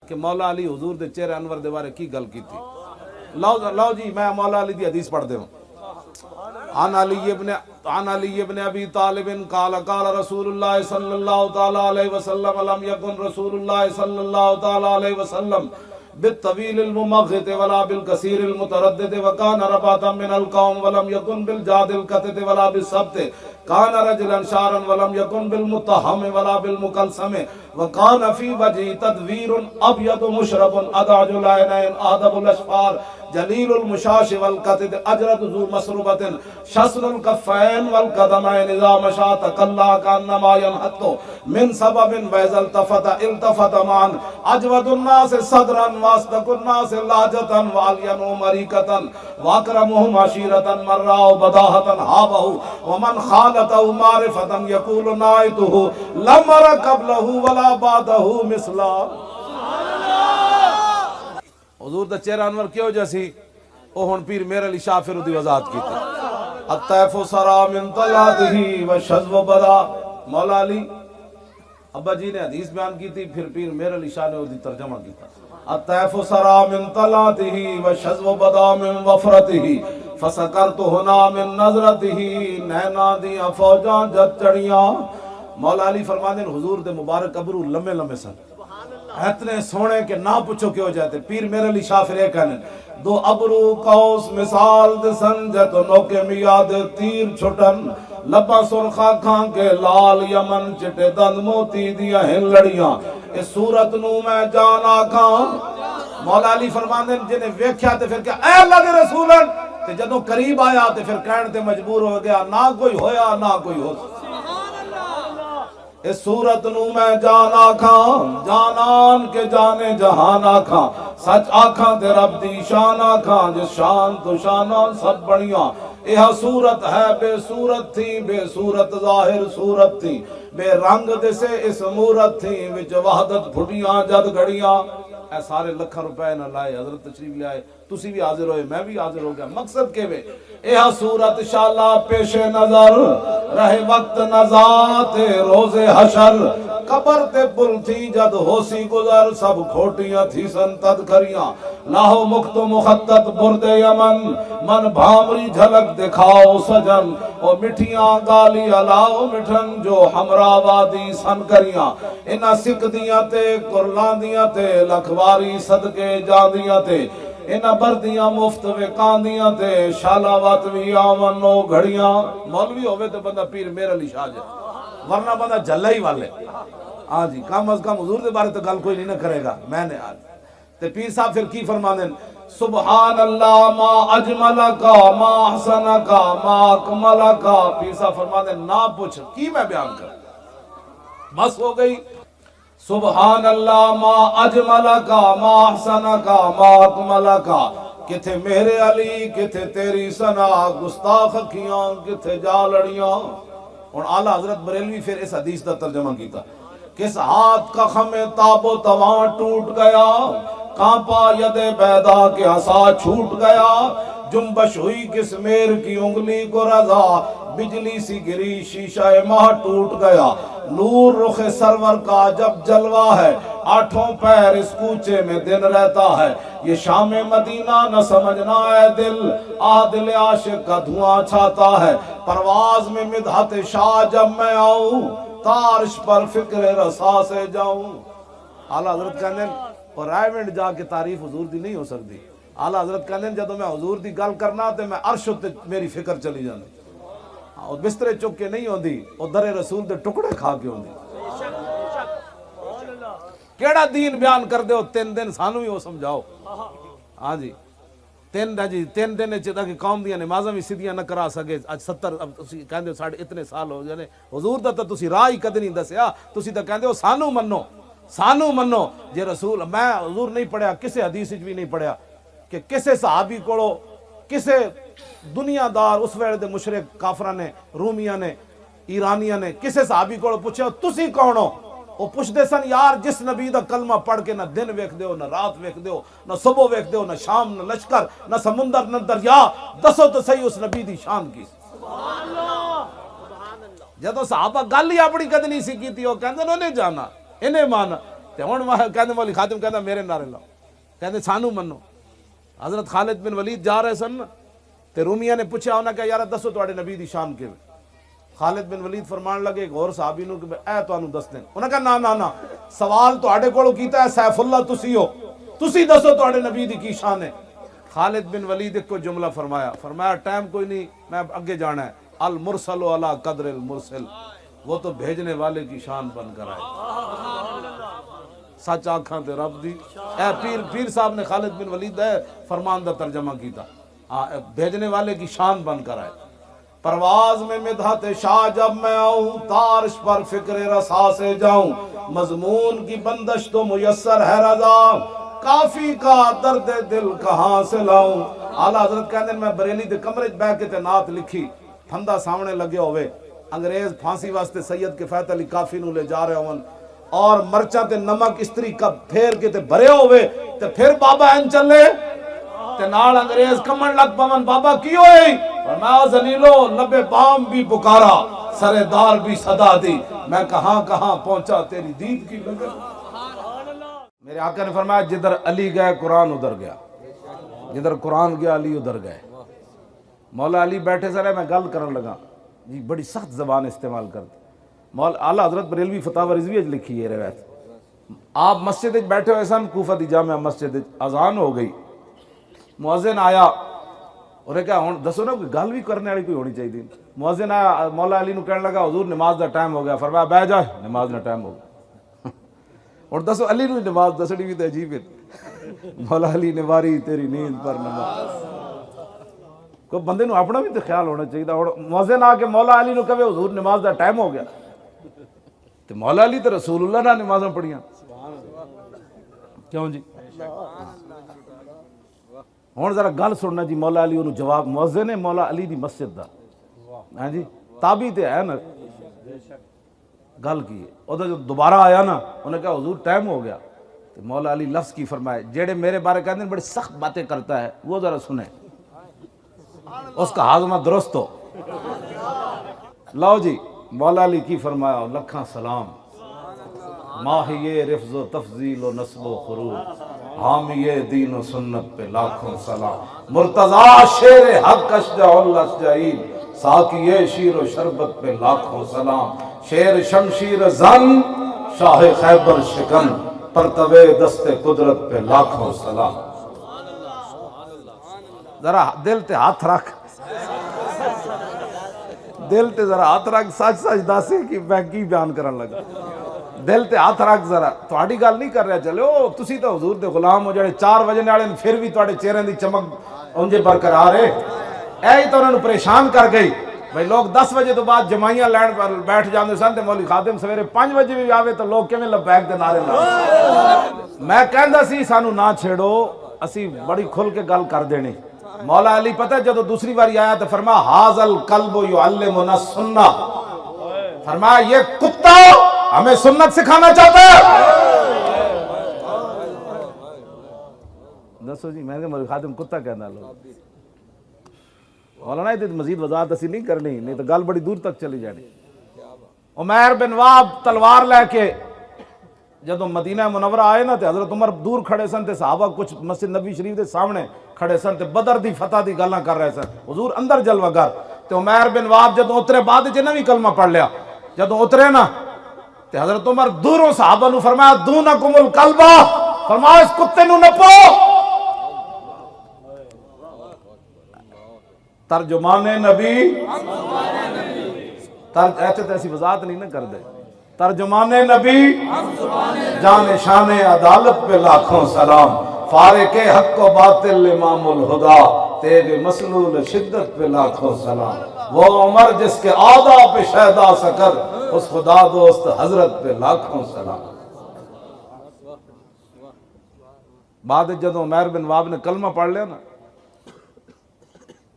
کہ مولا علی حضور دے چہرے انور دے بارے کی گل کی تھی. لو جی میں مولا علی دی حدیث پڑھ دے ہوں. عن علی ابن ابی طالب قال قال رسول اللہ صلی اللہ تعالی علیہ وسلم لم یکن رسول اللہ صلی اللہ تعالی علیہ وسلم بالطویل الممغط ولا بالقصیر المتردد وكان رباطا من القوم ولم يكن بالجاد القتد ولا بالسبت كان رجلا شارا ولم يكن بالمتهم ولا بالمكلسم وكان في وجهه تدوير ابيض مشرب ادعج العينين ادب الاشفار جلیل المشاش والقتد اجرد ذو مسربت شسن الكفین والقدمین اذا مشا تقلا کانما ینحط من سبب وإذا التفت معا اجود الناس صدرا واصدق الناس لهجة والین مریکة واکرمهم عشیرة من رأوا بداهة هابه ومن خالطه معرفة يقول نائته لم أر قبله ولا بعده مثلا. حضور دا چہرہ انور کیوں جیسی او ہن پیر میر علی شاہ پھر دی وضاحت کی تھی. الطیف سرا من طلعته وشذو بدا. مولا علی ابا جی نے حدیث بیان کی تھی، پھر پیر میر علی شاہ نے اس دی ترجمہ کی تھا. الطیف سرا من طلعته وشذو بدا من وفرته فسکرت ہنا من نظرته نینا دیاں فوجاں جت چڑیاں. مولا علی فرماتے ہیں حضور دے مبارک ابرو لمے لمے سن، اتنے سونے کہ نہ پوچھو کیوں جاتے. پیر میرے علی شاہ فرے کہنے دو ابرو قوس مثال دسن جتو نوکے میاد تیر چھٹن لبا سرخا کھان کے لال یمن چٹے دند موتی دیا ہیں لڑیاں اس صورت نو میں جانا کھان. مولا علی فرماندے جنہیں ویکھیا تے پھر کیا اے اللہ دے رسولن تے جدوں قریب آیا تے پھر کہن تے مجبور ہو گیا نہ کوئی ہویا نہ کوئی ہو. اس صورت نو میں جان آکھاں جانان کے جانے جہان آکھاں سچ آکھاں تے رب دی شان آکھاں جس شان تو شانان سب بڑیاں. یہ صورت ہے بے صورت تھی بے صورت ظاہر صورت تھی بے رنگ دسے اس مورت تھی وچ وحدت پھٹیاں جد گھڑیاں. اے سارے لکھاں روپے نہ لائے حضرت تشریف لے آئے، تسی بھی حاضر ہوئے میں بھی حاضر ہو گیا. مقصد کے وے یہ صورت شالا پیش نظر رہے وقت نزات روز حشر قبر تے پل تھی جد ہوسی گزر سب کھوٹیاں تھی سن تدکریاں لاہو مخت مخطط برد یمن من بھامری جھلک دکھاؤ سجن او مٹھیاں گالی الاؤ مٹھن جو ہمراہ وادی سن کریاں انہا سکھ دیاں تے قرلان دیاں تے لکھواری صدقے جاندیاں تے انہا بردیاں مفت وکاندیاں تے شالاوات بھی آمنو گھڑیاں. مولوی ہوئے تو بندہ پیر میر علی شاہ جائے ورنہ بندہ جھلا ہی والے. ہاں جی کم از کم حضور دے بارے تو گل کوئی نہیں نہ کرے گا. میں نے آج تے پیر صاحب پھر کی فرمانے سبحان اللہ ما اجملکا ما احسنکا ما اکملکا. پیر صاحب فرمانے نہ پوچھ کی میں بیان کر بس ہو گئی. سبحان اللہ ما اجملکا ما احسنکا ما اکملکا. کتھے میرے علی کتھے تیری سنا گستاخ کیاں کتھے جا لڑیاں. اور اعلیٰ حضرت بریلوی پھر اس حدیث کا ترجمہ کیتا کس ہاتھ کا خم تاب و تواں ٹوٹ گیا کانپا ید بیدا کے عصا چھوٹ گیا جنبش ہوئی کس میر کی انگلی کو رضا بجلی سی گری شیشہ ماہ ٹوٹ گیا نور رخ سرور کا جب جلوہ ہے آٹھوں پیر اس کوچے میں دن رہتا ہے یہ شام مدینہ نہ سمجھنا ہے دل دل عاشق کا دھواں چھاتا ہے پرواز میں مدحت شاہ جب میں آؤں تارش پر فکر رسا سے جاؤں. اعلیٰ حضرت کہنے اور رائے منڈ جا کے تعریف حضور دی نہیں ہو سکتی. اعلیٰ حضرت کہنے جدو میں حضور دی گل کرنا تے میں عرش تے میری فکر چلی جاندی اور بسترے چک کے نہیں ہوندی اور در رسول دے ٹکڑے کھا کے ہوندی. کیڑا دین بیان کر دے ہو 3 دن سانو ہی ہو سمجھاؤ. ہاں جی 3 دن چاہتا کہ قوم دیاں نمازاں بھی سیدھیاں نہ کرا سکے اج 70 اب تسی کہندے ہو ساڑھے اتنے سال ہو جانے حضور دا تسی راہ ہی کد نہیں دسیا تسی تا کہندے ہو سانو منو جے رسول میں حضور نہیں پڑھیا کسے حدیث بھی نہیں پڑھیا کہ کسے صحابی کوڑو کسے دنیا دار اس ویلے دے مشرک کافراں نے رومیاں نے ایرانیاں نے کسے صحابی کوڑو پوچھیا تسی کون ہو وہ پوچھ دے سن یار جس نبی دا کلمہ پڑھ کے نہ دن ویکھ دیو نہ رات ویکھ دیو نہ صبح ویکھ دیو نہ شام نہ لشکر نہ سمندر نہ دریا دسو تو صحیح اس نبی دی شان کی. جدو صحابہ گل ہی اپنی کد نہیں سی کیتی وہ کہندے انہوں نے جانا انہیں مانا تے ہن کہندے مولوی خادم کہندا میرے نعرے لاؤ، کہندے سانو منو۔ حضرت خالد بن ولید جا رہے سن تے رومیاں نے پوچھا انہاں کہ یار دسو تواڈے نبی دی شان کیویں؟ خالد بن ولید فرمان لگے ایک اور صحابی نو کہ اے تانوں دس دیں، انہاں کہا نا سوال تواڈے کولوں کیتا ہے سیف اللہ تسی ہو، تسی دسو تواڈے نبی دی کی شان ہے؟ خالد بن ولید ایک کو جملہ فرمایا ٹائم کوئی نہیں، میں اگے جانا ہے، المرسل علی قدر المرسل، وہ تو بھیجنے والے کی شان بن کر آئے۔ سچ آنکھاں تے رب دی، اے پیر صاحب نے خالد بن ولید ہے فرمان دا ترجمہ کیتا، بھیجنے والے کی شان بن کر آئے۔ پرواز میں مدحت شاہ جب میں آؤں، تارش پر فکر رسا سے جاؤں، مضمون کی بندش تو میسر ہے رضا، کافی کا درد دل کہاں سے لاؤں۔ اعلیٰ حضرت کہندے میں بریلی دے کمرے بیٹھ کے تے نعت لکھی، پھندا سامنے لگے ہوئے، انگریز پھانسی واسطے سید کفایت علی کافی نو لے جا رہے ہون، اور مرچاں تے نمک استری کا پھیر کے تے بھرے ہوئے، تے پھر بابا این چلے تے نال انگریز کمن لگ پون، بابا کی ہوئی؟ فرمایا ذلیلو لبے بام بھی پکارا، سرے دار بھی صدا دی، میں کہاں کہاں پہنچا تیری دید کی لگن۔ میرے آقا نے فرمایا جدھر علی گئے قرآن ادھر گیا، جدھر قرآن گیا علی ادھر گئے۔ مولا علی بیٹھے سرے میں گل کرن لگا جی، بڑی سخت زبان استعمال کرتے۔ مولا اعلیٰ حضرت بریلوی فتاوی رضویہ لکھی ہے روایت، آپ مسجد بیٹھے ہوئے سن، کوفہ دی جامع مسجد، اذان ہو گئی، مؤذن آیا، اور کہا ہن دسو نا کوئی گل بھی کرنے والی کوئی ہونی چاہیے۔ مؤذن آیا، مولا علی نو کہنے لگا حضور نماز دا ٹائم ہو گیا، فرمایا بیٹھ جا، نماز دا ٹائم ہو گیا۔ اور دسو علی نو نماز دسنی بھی تے عجیب ہے، مولا علی نے واری تیری نیند پر نماز۔ کوئی بندے نو اپنا بھی تو خیال ہونا چاہیے، اور مؤذن آ کے مولا علی نو کہے حضور نماز دا ٹائم ہو گیا، تو مولا علی تو رسول اللہ نے نمازاں پڑھیاں، کیوں جی؟ ہوں ذرا گل سننا جی، مولا علی انہوں جواب، مؤذن ہے مولا علی دی مسجد دا، ہاں جی تابعی تے ہے نا، گل کی ادھر جو دوبارہ آیا نا، انہیں کہا حضور ٹائم ہو گیا، تو مولا علی لفظ کی فرمائے جیڑے میرے بارے کہتے ہیں بڑی سخت باتیں کرتا ہے وہ ذرا سنیں، اس کا ہاضمہ درست ہو۔ لو جی مولا علی کی فرمایا لکھاں سلام، ماہیے رفظ و تفضیل و نسب و خروج، حامیے دین و سنت پہ لاکھوں سلام، مرتضی شیر حق اشجع الاشجعین، ساقیے شیر و شربت پہ لاکھوں سلام، شیر شمشیر زن شاہ خیبر شکن، پرتوے دست قدرت پہ لاکھوں سلام۔ ذرا دل تے ہاتھ رکھ، دل تے ذرا ہاتھ رکھ، سچ سچ داسی کہ میں کی بیان کرن لگا، دل تے ہاتھ رکھ ذرا، تھوڑی گل نہیں کر رہا، چلے او تسی تو حضور دے غلام ہو جڑے 4 بجنے والے پھر بھی تواڈے چہرے دی چمک اونجے برقرار ہے، اے ہی تو انہوں نے پریشان کر گئی۔ بھئی لوگ 10 بجے تو بعد جمائیاں لین پر بیٹھ جاندے سن تے مولوی خادم سویرے 5 بجے بھی آوے تو لوگ کیویں لبیک دے نعرے لاندے۔ میں کہندا سی سانو نہ چھیڑو، اسی بڑی کھل کے گل کر دینی۔ مولا علی پتہ ہے جدو دوسری باری آیا تو فرمایا ھذا الکلب یعلمنا السنہ، فرمایا یہ کتا ہمیں سنت سکھانا چاہتا ہے۔ دسو جی میں نے خادم کتا کہنا لوگ، مولانا مزید وضاحت اسی نہیں کرنی، نہیں تو گل بڑی دور تک چلی جانی۔ عمیر بن واب تلوار لے کے جدو مدینہ منورہ آئے نا تے حضرت عمر دور کھڑے سن تے صحابہ کچھ مسجد نبی شریف دے سامنے کھڑے سن تے بدر دی فتح دی گلاں کر رہے سن، حضور اندر جلوہ گر، تے عمیر بن واب جدو اترے بعد جنہ بھی کلمہ پڑھ لیا، جدو اترے نا تے حضرت عمر دوروں صحابہ نو فرمایا دونکم الکلبہ، فرمایا اس کتے نو نپو۔ ترجمان نبی ایسے تو ایسی وضاحت نہیں نہ کر دے، ترجمان نبی جان شان عدالت پہ لاکھوں سلام، فارق حق و باطل امام الہدا، تیرے مسلول شدت پہ لاکھوں سلام، وہ عمر جس کے آدھا پہ شہدہ سکر، اس خدا دوست حضرت پہ لاکھوں سلام۔ بعد جدو عمیر بن واب نے کلمہ پڑھ لیا نا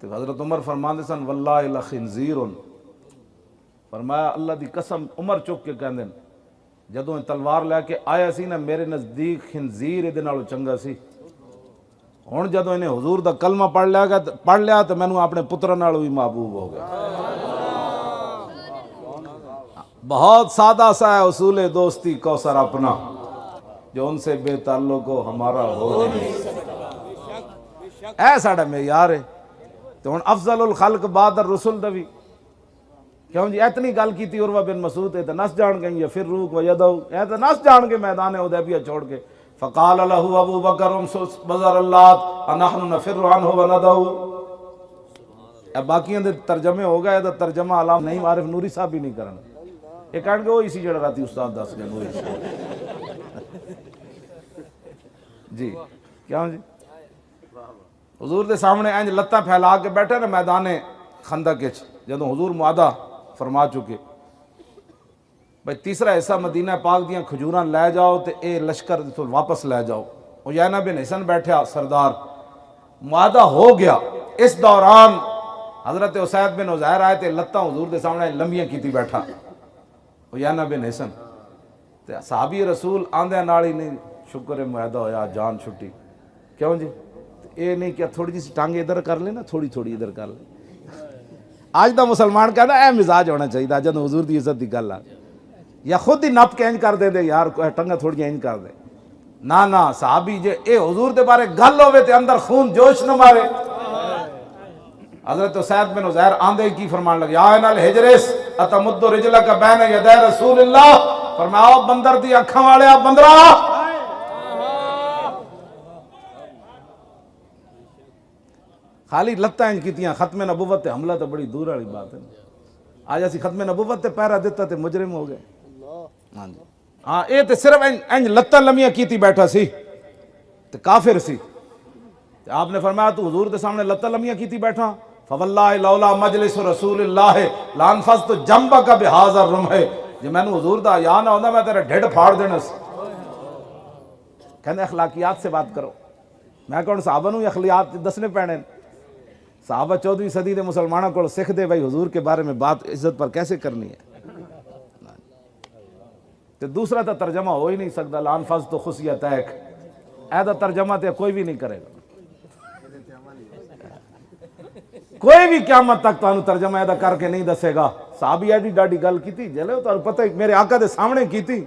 تو حضرت عمر فرماندے سن واللہ لخنزیر، فرمایا اللہ دی قسم، عمر چک کے کہندے جدوں تلوار لے کے آیا سی نا میرے نزدیک خنزیر دے نالوں چنگا سی۔ ہن جدوں انہیں حضور دا کلمہ پڑھ لیا تو مینوں اپنے پتر نالوں بھی محبوب ہو گیا۔ بہت سادہ سا ہے اصول دوستی کوثر اپنا، جو ان سے بے تعلق ہو ہمارا ہو نہیں اے ساڑا معیار ہے۔ تو ہن افضل الخلق بعد الرسل دوی کیوں جی اتنی گل کیتی عروہ بن مسعود تے نس جان گئی یا پھر روک و یدو اے تے نس جان کے میدان حدیبیہ چھوڑ کے فقال له ابو بکر امسس بزر اللات انحن نفر عنہ وندعو۔ اب باقیاں دے ترجمے ہو گئے، ترجمہ علام نہیں عارف نوری صاحب ہی نہیں کرنا، یہ کہن گے وہ اسی جڑا راتی استاد دس گئے نوری صاحب جی کیا جی حضور دے سامنے انج لتاں پھیلا کے بیٹھے نا میدان خندق وچ، جدوں حضور معاہدہ فرما چکے بھئی تیسرا حصہ مدینہ پاک دیاں کھجوراں لے جاؤ تے اے لشکر تو واپس لے جاؤ۔ عیینہ بن حصن بیٹھا سردار، معاہدہ ہو گیا۔ اس دوران حضرت اسید بن عزیر آئے تے لتاں حضور دے سامنے لمبیاں کیتی بیٹھا عیینہ بن حصن تے صحابی رسول آندے نال ہی نہیں شکر ہے معاہدہ ہویا جان چھٹی کیوں جی اے نہیں کیا تھوڑی جی ٹانگے ادھر کر لے نا تھوڑی تھوڑی ادھر کر لے۔ آج دا مسلمان کہنا اے مزاج ہونا چاہیے جب حضور دی عزت دی گل آ یا خود ہی نپ کے انج کر دے دے یار ٹنگا تھوڑی جی انج کر دے نا صحابی جے اے حضور دے بارے گل ہوے تے اندر خون جوش نہ مارے۔ حضرت اسید بن عزیر آندے کی فرمان لگے آئین الحجرس اتمد رجلک بین یدی رسول اللہ، فرمایا بندر دی اکھاں والے بندرا خالی لتاں انج کیتیاں ختم نبوت تے حملہ تو بڑی دور والی بات ہے۔ آج اسی ختم نبوت تے پیرا دیتا تے مجرم ہو گئے۔ ہاں جی ہاں اے تے صرف انج لتاں لمیاں کیتی بیٹھا سی تے کافر سی تے آپ نے فرمایا تو حضور دے سامنے لتاں لمیاں کیتی بیٹھا فواللہ لولا مجلس رسول اللہ لانفضت جنبک بہذا الرمح، جے میں نے حضور دا یا نہ ہوندا میں تیرا ڈھڈ پھاڑ دینا سی۔ کہندے اخلاقیات سے بات کرو، میں کون صحابہ نوں اخلاقیات دسنے پینے، صحابہ 14ویں صدی دے مسلمانوں کو سکھ دے بھائی حضور کے بارے میں بات عزت پر کیسے کرنی ہے۔ تو دوسرا تو ترجمہ ہو ہی نہیں سکتا لان فض تو خصیت ایک ایدہ ترجمہ تے کوئی بھی نہیں کرے گا، کوئی بھی قیامت تک تو ترجمہ ایدہ کر کے نہیں دسے گا۔ صحابی ایڈی ڈاڈی گل کی تھی جلے تو پتہ میرے آقا دے سامنے کی تھی